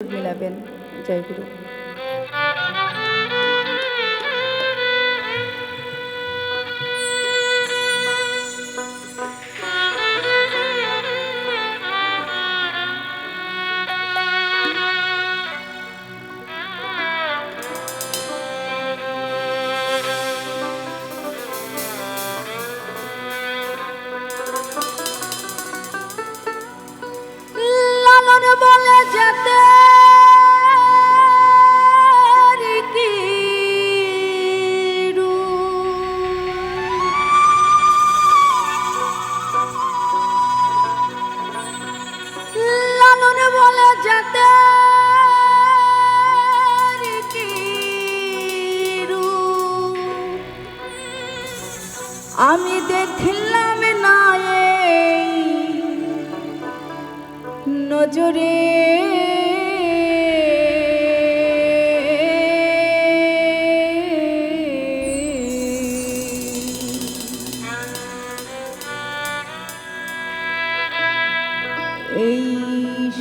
মিলাবেন। জয় গুরু। লালন বলে যেতে লালন বলে যেতে আমি দেখলাম না নজরে এই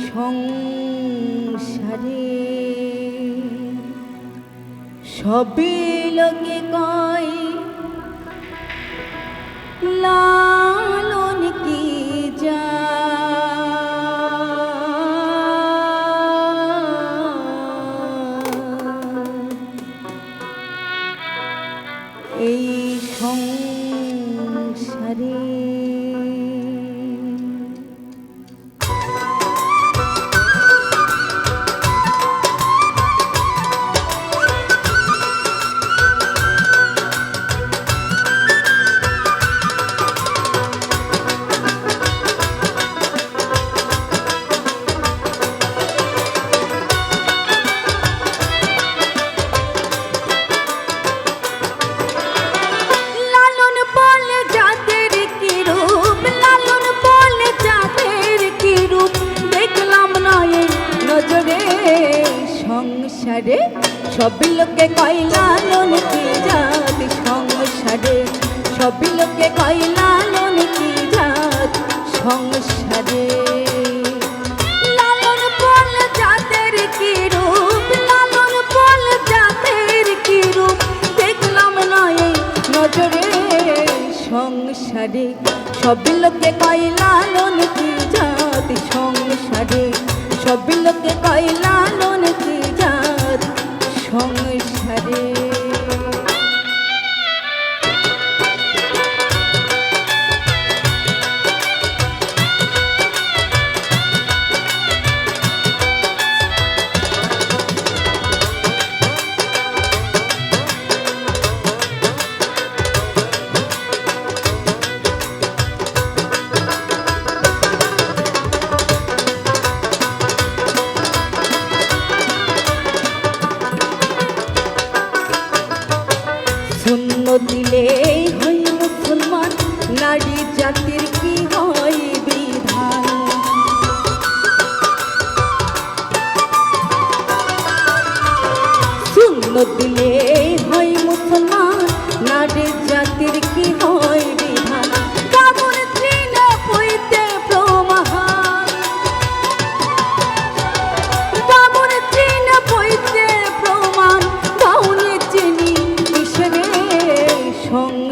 সংসারে সবই লোকে কয় লালন কি যা এই সংসারে সংসারে সব লোকে কয় লালন কি জাত সংসারে সব লোকে কয় লালন কি জাত সংসারে লালন বল জাতের কি রূপ লালন বল জাতের কি রূপ দেখলাম না এই নজরে সংসারে সব লোকে কয় লালন কি জাত সংসারে সব লোকে কয় লালন কি জাত সংসারে শূন্য দিলে হই মুসলমান নারী জাতির কি হয় বিধান শূন্য দিলে হই মুসলমান নারী জাতির কি হয় বিধান কামন চিনে পইতে প্রমাণ কামন চিনে পইতে প্রমাণ গাউনে চিনি সংসারে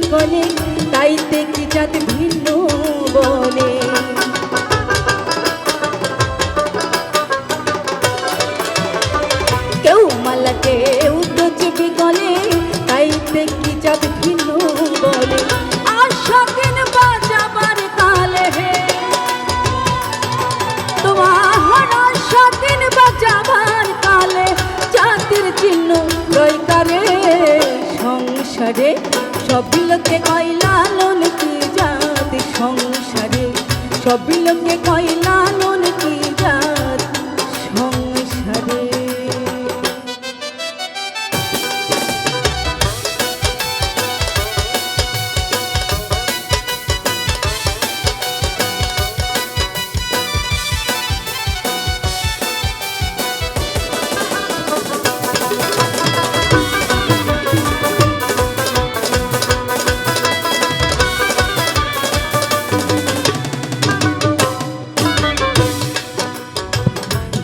বিকলে তাইতে কি জাত ভিন্ন বলে। কেউ মালা কেউ দোষ বিকলে তাইতে কি জাত ভিন্ন বলে। আশা দিন বাজাবার কালে হে তোমার আশা দিন বাজাবার কালে জাতির চিহ্ন রইকারে সংসারে সব লোকে কয় লালন কি জাত সংসারে সব লোকে কয় লালন কি জাত সংসারে।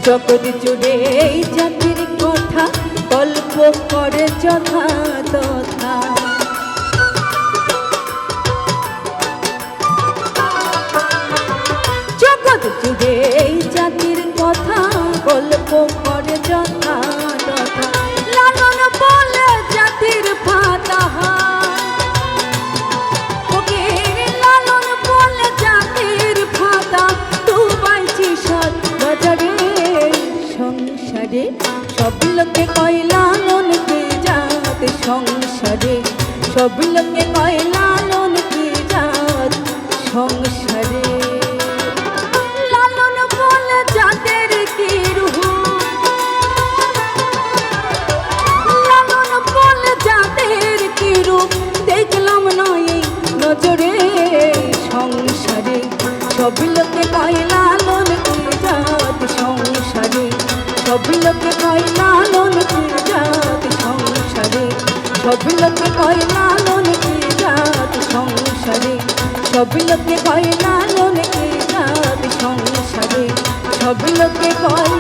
জগৎ জুড়ে এই জাতির কথা গল্প করে যথা তথা। জগৎ জুড়ে এই জাতির কথা গল্প করে যথা তথা। লালন বলে জাতির ফাতা লালন বলে জাতির ফাতা ডুবাইছি সৎ বাজারে সংসারে সব লোকে কয় লালন কি জাত সংসারে সব লোকে কয় লালন কি জাত সংসারে। লালন বলে জাতের কি রূপ লালন বলে জাতের কি রূপ দেখলাম নয় নজরে সংসারে সব লোকে কয় লালন কি জাত সংসারে সব লোকে কয় লালন কি জাত সংসারে সব লোকে কয় লালন কি জাত সংসারে সব লোকে কয় লালন কি জাত সংসারে সব লোকে কয়